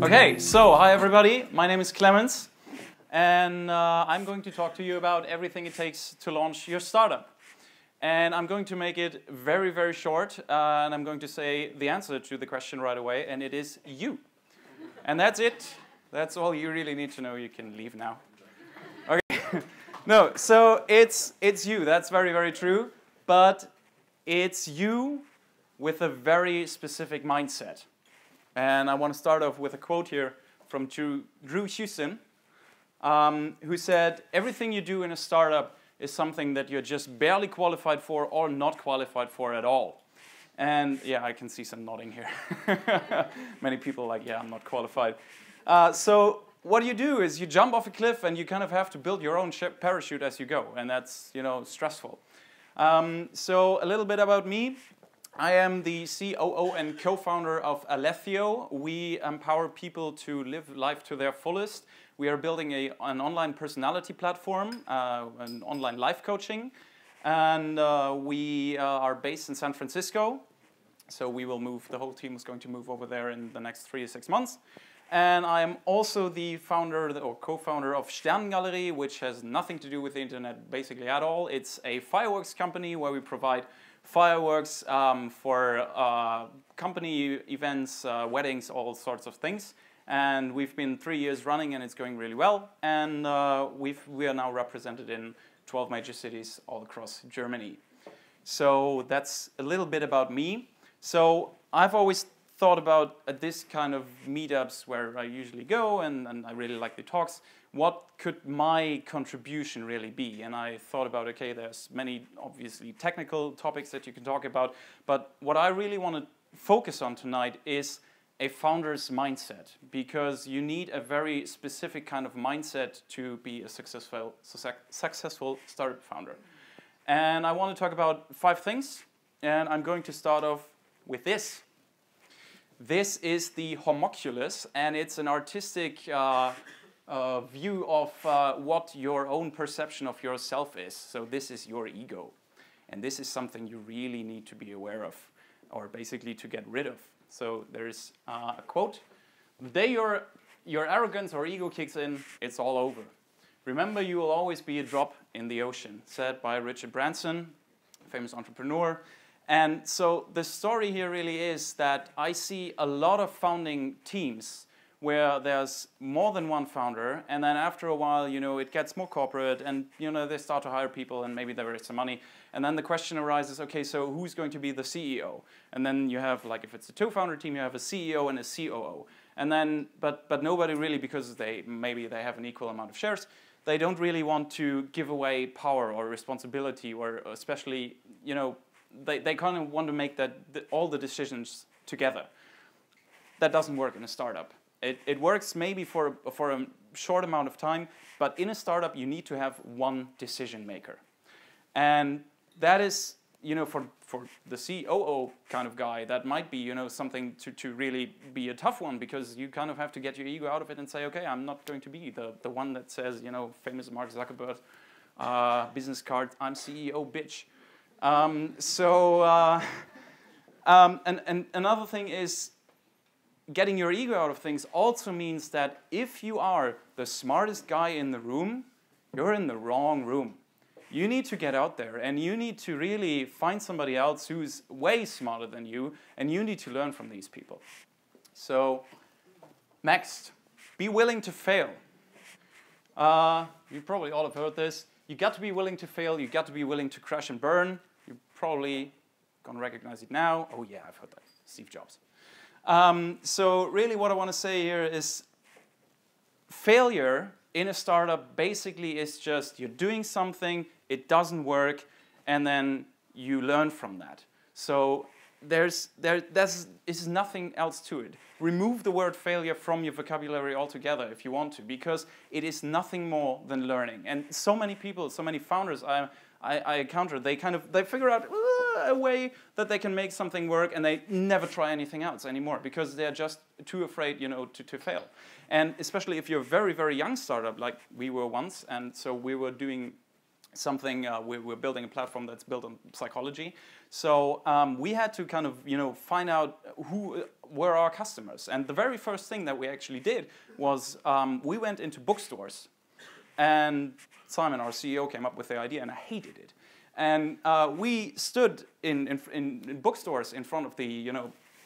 Okay, so hi everybody, my name is Clemens, and I'm going to talk to you about everything it takes to launch your startup. And I'm going to make it very, very short, and I'm going to say the answer to the question right away, and it is you. And that's it. That's all you really need to know. You can leave now. Okay. No, so it's you. That's very, very true. But it's you with a very specific mindset. And I want to start off with a quote here from Drew Houston, who said, "Everything you do in a startup is something that you're just barely qualified for or not qualified for at all." And yeah, I can see some nodding here. Many people are like, yeah, I'm not qualified. So what you do is you jump off a cliff and you kind of have to build your own parachute as you go. And that's, stressful. So a little bit about me. I am the COO and co-founder of Alethio. We empower people to live life to their fullest. We are building an online personality platform, an online life coaching. And we are based in San Francisco. So we will move, the whole team is going to move over there in the next 3 to 6 months. And I am also the founder or co-founder of Sterngalerie, which has nothing to do with the internet basically at all. It's a fireworks company where we provide fireworks for company events, weddings, all sorts of things. And we've been 3 years running and it's going really well. And we are now represented in 12 major cities all across Germany. So that's a little bit about me. So I've always thought about this kind of meetups where I usually go and I really like the talks. What could my contribution really be? And I thought about, okay, there's many obviously technical topics that you can talk about, but what I really want to focus on tonight is a founder's mindset, because you need a very specific kind of mindset to be a successful startup founder. And I want to talk about 5 things, and I'm going to start off with this. This is the homunculus, and it's an artistic view of what your own perception of yourself is. So this is your ego. And this is something you really need to be aware of, or basically to get rid of. So there's a quote: "The day your arrogance or ego kicks in, it's all over. Remember, you will always be a drop in the ocean," said by Richard Branson, a famous entrepreneur. And so the story here really is that I see a lot of founding teams where there's more than one founder, and then after a while, it gets more corporate, and they start to hire people, and maybe there is some money, and then the question arises: okay, so who's going to be the CEO? And then you have, like, if it's a 2-founder team, you have a CEO and a COO, and then but nobody really, because maybe they have an equal amount of shares, they don't really want to give away power or responsibility, or especially they kind of want to make all the decisions together. That doesn't work in a startup. It works maybe for a short amount of time, but in a startup you need to have one decision maker. And that is, for the COO kind of guy, that might be, something to really be a tough one, because you kind of have to get your ego out of it and say, okay, I'm not going to be the one that says, famous Mark Zuckerberg business card, I'm CEO, bitch. And another thing is, getting your ego out of things also means that if you are the smartest guy in the room, you're in the wrong room. You need to get out there and you need to really find somebody else who's way smarter than you, and you need to learn from these people. So, next, be willing to fail. You probably all have heard this. You got to be willing to fail, you got to be willing to crash and burn. You're probably gonna recognize it now. Oh yeah, I've heard that, Steve Jobs. So really what I want to say here is, failure in a startup basically is just you're doing something, it doesn't work, and then you learn from that. So there is nothing else to it. Remove the word failure from your vocabulary altogether if you want to, because it is nothing more than learning. And so many people, so many founders I encounter, they figure out a way that they can make something work, and they never try anything else anymore because they're just too afraid, to fail. And especially if you're a very, very young startup, like we were once, and so we were doing something, we're building a platform that's built on psychology. So we had to kind of, find out who were our customers. And the very first thing that we actually did was we went into bookstores. And Simon, our CEO, came up with the idea, and I hated it. And we stood in bookstores in front of the,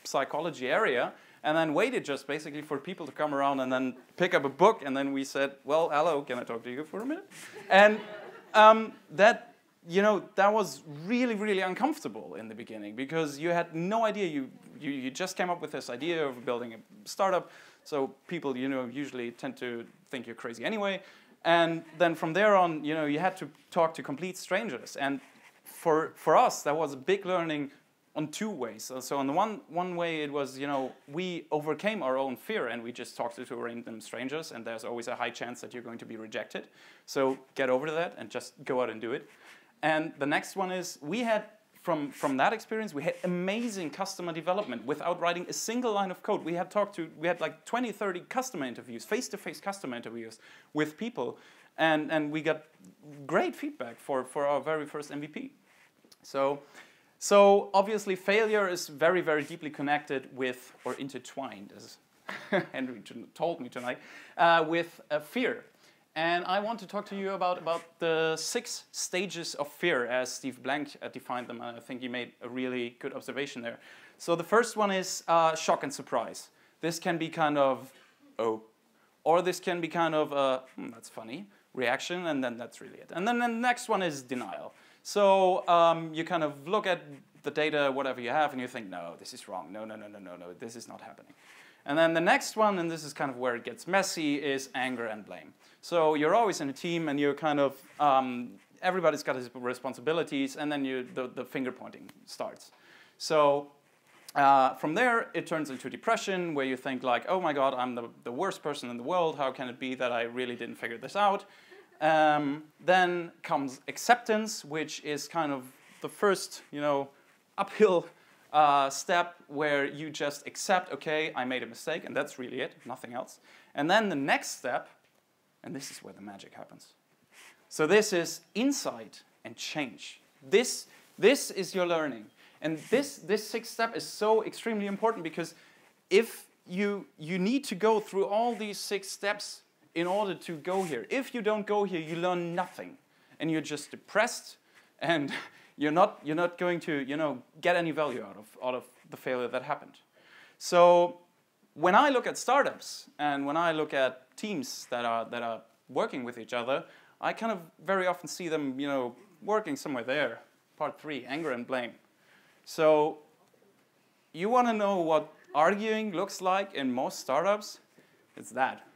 psychology area, and then waited just basically for people to come around and then pick up a book. And then we said, well, hello, can I talk to you for a minute? And that was really, really uncomfortable in the beginning, because you had no idea. You just came up with this idea of building a startup, so people, usually tend to think you're crazy anyway. And then from there on, you had to talk to complete strangers. And for us, that was a big learning on two ways. So on the one way, it was, we overcame our own fear, and we just talked to random strangers, and there's always a high chance that you're going to be rejected. So get over that and just go out and do it. And the next one is, we had, from that experience, we had amazing customer development without writing a single line of code. We had like 20, 30 customer interviews, face-to-face customer interviews with people, and we got great feedback for our very first MVP. So obviously failure is very, very deeply connected with, or intertwined, as Henry told me tonight, with fear. And I want to talk to you about the 6 stages of fear, as Steve Blank defined them. I think he made a really good observation there. So the first one is shock and surprise. This can be kind of, oh, or this can be kind of, that's funny, reaction, and then that's really it. And then the next one is denial. So you kind of look at the data, whatever you have, and you think, no, this is wrong. No, this is not happening. And then the next one, and this is kind of where it gets messy, is anger and blame. So you're always in a team, and you're kind of, everybody's got his responsibilities, and then the finger pointing starts. So from there, it turns into depression, where you think like, oh my God, I'm the worst person in the world. How can it be that I really didn't figure this out? Then comes acceptance, which is kind of the first, uphill step, where you just accept, okay, I made a mistake, and that's really it, nothing else. And then the next step, and this is where the magic happens. So this is insight and change. This is your learning. And this 6th step is so extremely important, because if you need to go through all these 6 steps in order to go here. If you don't go here, you learn nothing. And you're just depressed, and you're not going to get any value out of the failure that happened. So when I look at startups, and when I look at teams that are working with each other, I kind of very often see them working somewhere there. Part 3, anger and blame. So you want to know what arguing looks like in most startups? It's that.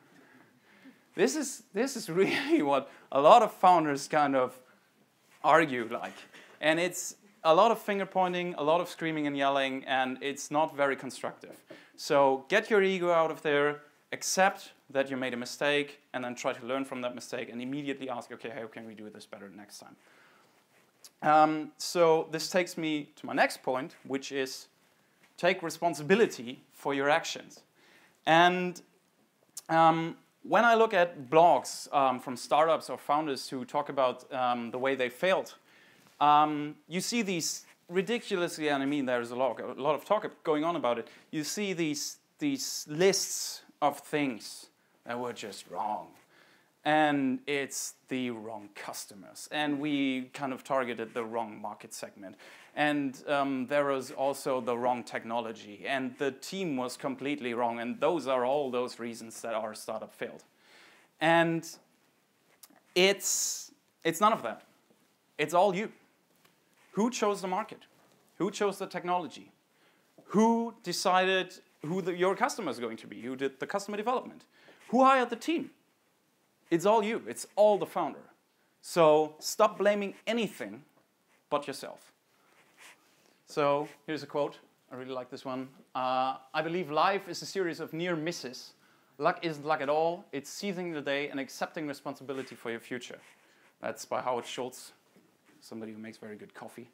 This is really what a lot of founders kind of argue like. And it's a lot of finger pointing, a lot of screaming and yelling, and it's not very constructive. So get your ego out of there, accept that you made a mistake, and then try to learn from that mistake, and immediately ask, okay, how can we do this better next time? So this takes me to my next point, which is take responsibility for your actions. And when I look at blogs from startups or founders who talk about the way they failed, you see these ridiculously, and I mean there's a lot of talk going on about it, you see these lists of things that were just wrong. And it's the wrong customers. And we kind of targeted the wrong market segment. And there was also the wrong technology. And the team was completely wrong. And those are all those reasons that our startup failed. And it's none of that. It's all you. Who chose the market? Who chose the technology? Who decided who your customer is going to be? Who did the customer development? Who hired the team? It's all you. It's all the founder. So stop blaming anything but yourself. So here's a quote. I really like this one. I believe life is a series of near misses. Luck isn't luck at all. It's seizing the day and accepting responsibility for your future. That's by Howard Schultz, somebody who makes very good coffee.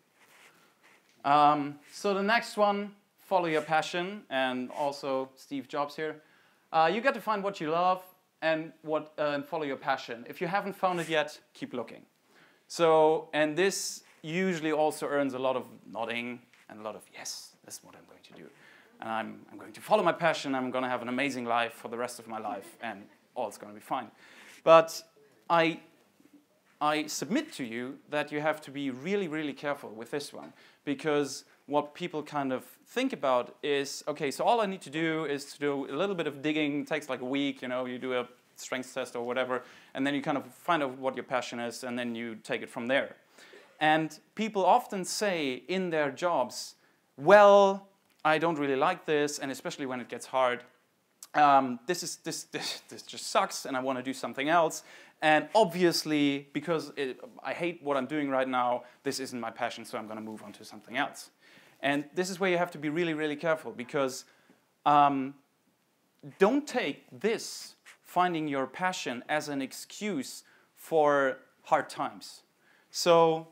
So the next one, follow your passion, and also Steve Jobs here. You got to find what you love and follow your passion. If you haven't found it yet, keep looking. So, and this usually also earns a lot of nodding and a lot of, yes, that's what I'm going to do. And I'm going to follow my passion, I'm going to have an amazing life for the rest of my life, and all's going to be fine. But I submit to you that you have to be really, really careful with this one, because what people kind of think about is, okay, so all I need to do is to do a little bit of digging. It takes like a week, you know, you do a strengths test or whatever, and then you kind of find out what your passion is, and then you take it from there. And people often say in their jobs, well, I don't really like this, and especially when it gets hard, this just sucks, and I want to do something else. And obviously, because I hate what I'm doing right now, this isn't my passion, so I'm going to move on to something else. And this is where you have to be really, really careful, because don't take this, finding your passion, as an excuse for hard times. So,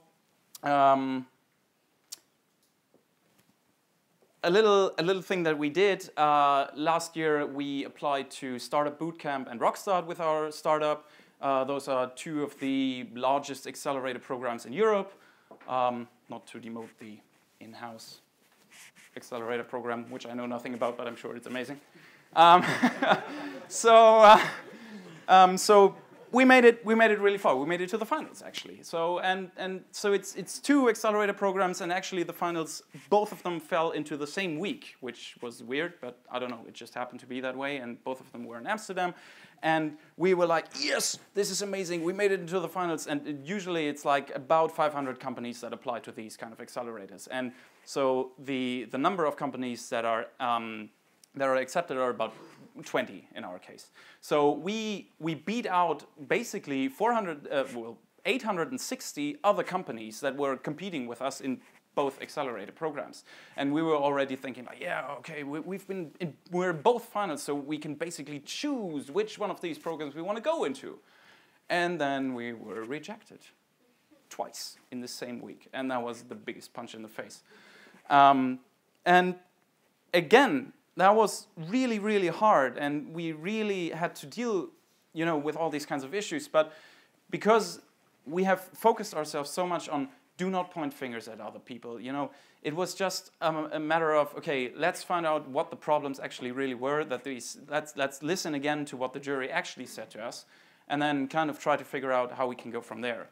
a little thing that we did last year, we applied to Startup Bootcamp and Rockstart with our startup. Those are two of the largest accelerator programs in Europe. Not to demote the in-house accelerator program, which I know nothing about, but I'm sure it's amazing. So we made it really far. We made it to the finals, actually. So so it's two accelerator programs, and actually the finals, both of them fell into the same week, which was weird, but I don't know, it just happened to be that way, and both of them were in Amsterdam. And we were like, yes, this is amazing, we made it into the finals. And usually it's like about 500 companies that apply to these kind of accelerators. And so the number of companies that are accepted are about 20 in our case. So we beat out basically 860 other companies that were competing with us in both accelerator programs. And we were already thinking, like, yeah, okay, we're both finalists, so we can basically choose which one of these programs we want to go into. And then we were rejected twice in the same week. And that was the biggest punch in the face. And again, that was really, really hard, and we really had to deal, you know, with all these kinds of issues. But because we have focused ourselves so much on do not point fingers at other people, you know, it was just a matter of, okay, let's find out what the problems actually really were. Let's listen again to what the jury actually said to us, and then kind of try to figure out how we can go from there.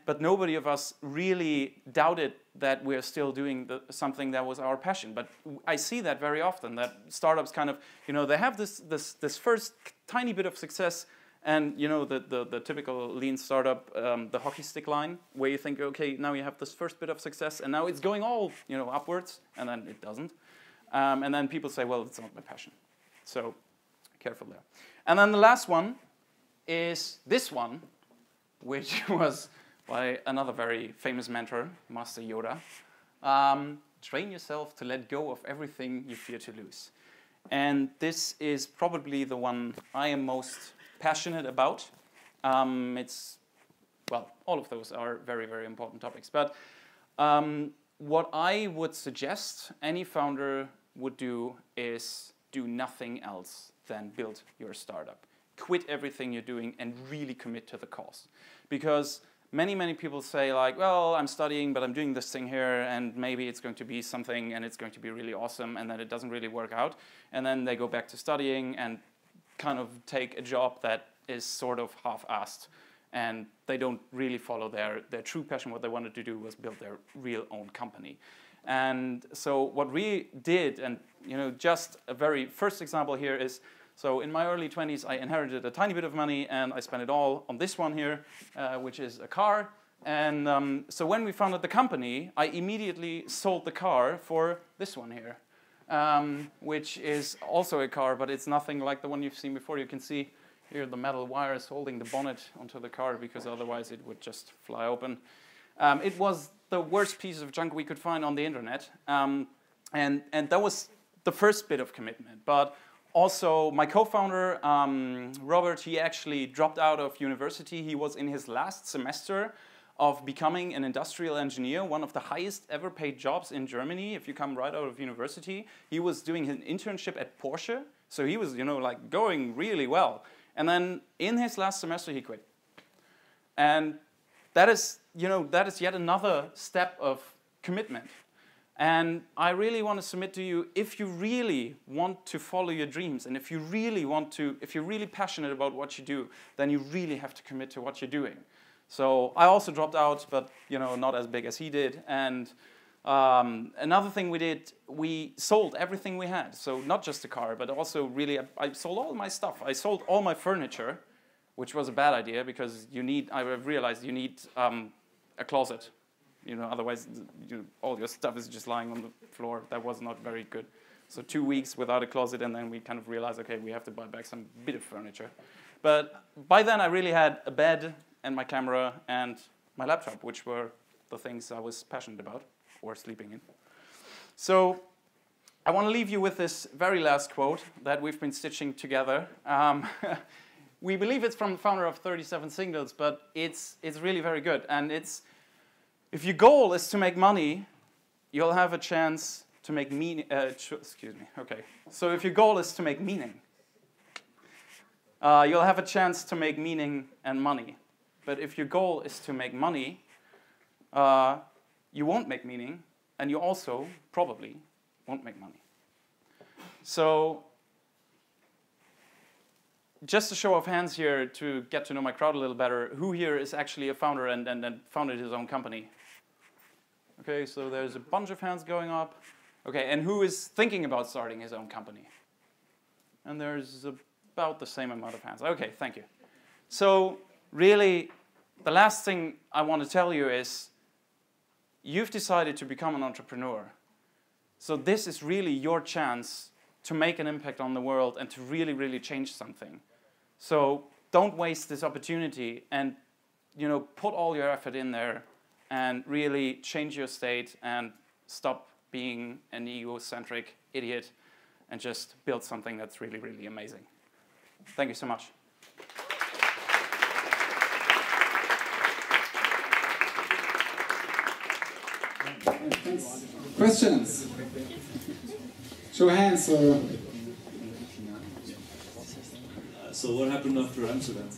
But nobody of us really doubted that we're still doing something that was our passion. But I see that very often, that startups kind of, you know, they have this first tiny bit of success, and, you know, the typical lean startup, the hockey stick line, where you think, okay, now you have this first bit of success, and now it's going all, you know, upwards, and then it doesn't. And then people say, well, it's not my passion. So careful there. And then the last one is this one, which was by another very famous mentor, Master Yoda. Train yourself to let go of everything you fear to lose. And this is probably the one I am most passionate about. Well, all of those are very, very important topics. But what I would suggest any founder would do is do nothing else than build your startup. Quit everything you're doing and really commit to the cause. Because many, many people say, like, well, I'm studying, but I'm doing this thing here, and maybe it's going to be something, and it's going to be really awesome, and then it doesn't really work out. And then they go back to studying and kind of take a job that is sort of half-assed, and they don't really follow their true passion. What they wanted to do was build their real own company. And so what we did, and, you know, just a very first example here is, so in my early 20s, I inherited a tiny bit of money, and I spent it all on this one here, which is a car. And so when we founded the company, I immediately sold the car for this one here, which is also a car, but it's nothing like the one you've seen before. You can see here the metal wires holding the bonnet onto the car, because otherwise it would just fly open. It was the worst piece of junk we could find on the internet. And that was the first bit of commitment. But also, my co-founder, Robert, he actually dropped out of university. He was in his last semester of becoming an industrial engineer, one of the highest ever paid jobs in Germany if you come right out of university. He was doing an internship at Porsche, so he was, you know, like going really well. And then in his last semester, he quit. And that is you know, that is yet another step of commitment. And I really want to submit to you, if you really want to follow your dreams, and if you're really passionate about what you do, then you really have to commit to what you're doing. So I also dropped out, but you know, not as big as he did. And another thing we did, we sold everything we had. So not just the car, but also really, I sold all my stuff. I sold all my furniture, which was a bad idea because I realized you need a closet. You know, otherwise all your stuff is just lying on the floor. That was not very good. So 2 weeks without a closet, and then we kind of realized, okay, we have to buy back some bit of furniture. But by then I really had a bed and my camera and my laptop, which were the things I was passionate about or sleeping in. So I want to leave you with this very last quote that we've been stitching together. We believe it's from the founder of 37 Signals, but it's really very good. And it's, if your goal is to make money, you'll have a chance to make meaning. Excuse me. Okay. So if your goal is to make meaning, you'll have a chance to make meaning and money. But if your goal is to make money, you won't make meaning, and you also probably won't make money. So just a show of hands here to get to know my crowd a little better. Who here is actually a founder and founded his own company? Okay, so there's a bunch of hands going up. Okay, and who is thinking about starting his own company? And there's about the same amount of hands. Okay, thank you. So really, the last thing I want to tell you is you've decided to become an entrepreneur. So this is really your chance to make an impact on the world and to really, really change something. So don't waste this opportunity and, you know, put all your effort in there and really change your state and stop being an egocentric idiot and just build something that's really, really amazing. Thank you so much. Thanks. Questions? Show hands or... So what happened after Amsterdam?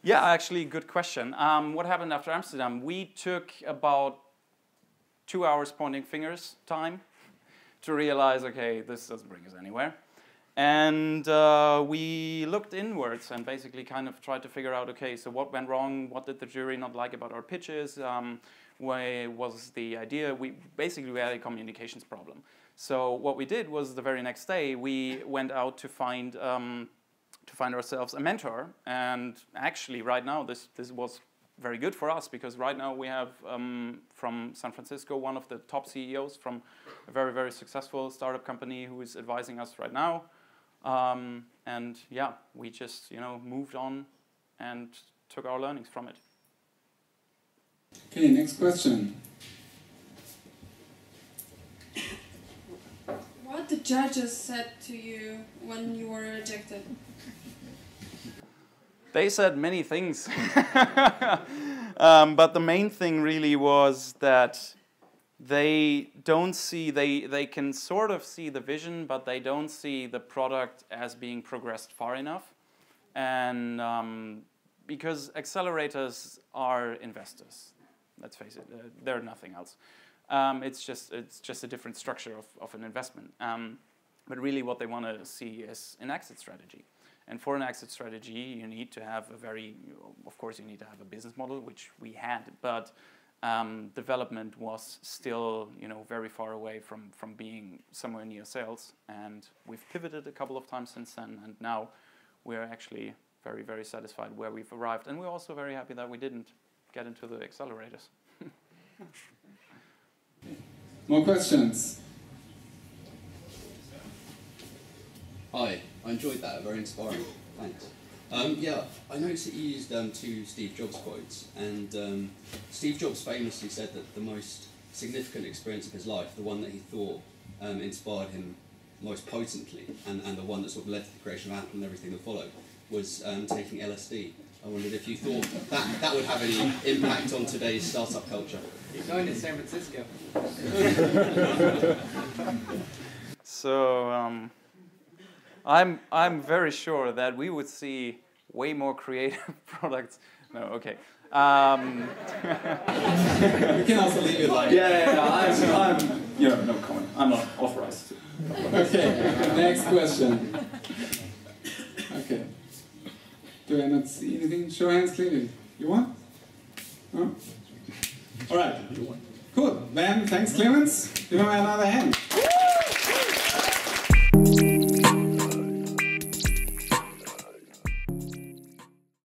Yeah, actually, good question. What happened after Amsterdam? We took about 2 hours pointing fingers time to realize, okay, this doesn't bring us anywhere. And we looked inwards and basically kind of tried to figure out, okay, so what went wrong? What did the jury not like about our pitches? Where was the idea? We had a communications problem. So what we did was the very next day we went out to find ourselves a mentor. And actually, right now this was very good for us because right now we have from San Francisco one of the top CEOs from a very, very successful startup company who is advising us right now. And yeah, we just moved on and took our learnings from it. Okay, next question. What the judges said to you when you were rejected? They said many things, but the main thing really was that they don't see, they can sort of see the vision, but they don't see the product as being progressed far enough. And because accelerators are investors, let's face it, they're nothing else. It's just a different structure of an investment. But really what they want to see is an exit strategy. And for an exit strategy, you need to have of course you need to have a business model, which we had, but development was still, very far away from being somewhere near sales. And we've pivoted a couple of times since then, and now we're actually very, very satisfied where we've arrived. And we're also very happy that we didn't get into the accelerators. More questions? Hi, I enjoyed that, very inspiring, thanks. Yeah, I noticed that you used two Steve Jobs quotes, and Steve Jobs famously said that the most significant experience of his life, the one that he thought inspired him most potently, and the one that sort of led to the creation of Apple and everything that followed, was taking LSD. I wondered if you thought that would have any impact on today's startup culture. You're going to San Francisco. So I'm very sure that we would see way more creative products. No, okay. You can also leave it like. I'm no comment. I'm not authorized to. Okay, next question. Okay. Do I not see anything? Show hands clearly. You want? No? Alright. Cool. Then, thanks, Clemens. Give him another hand.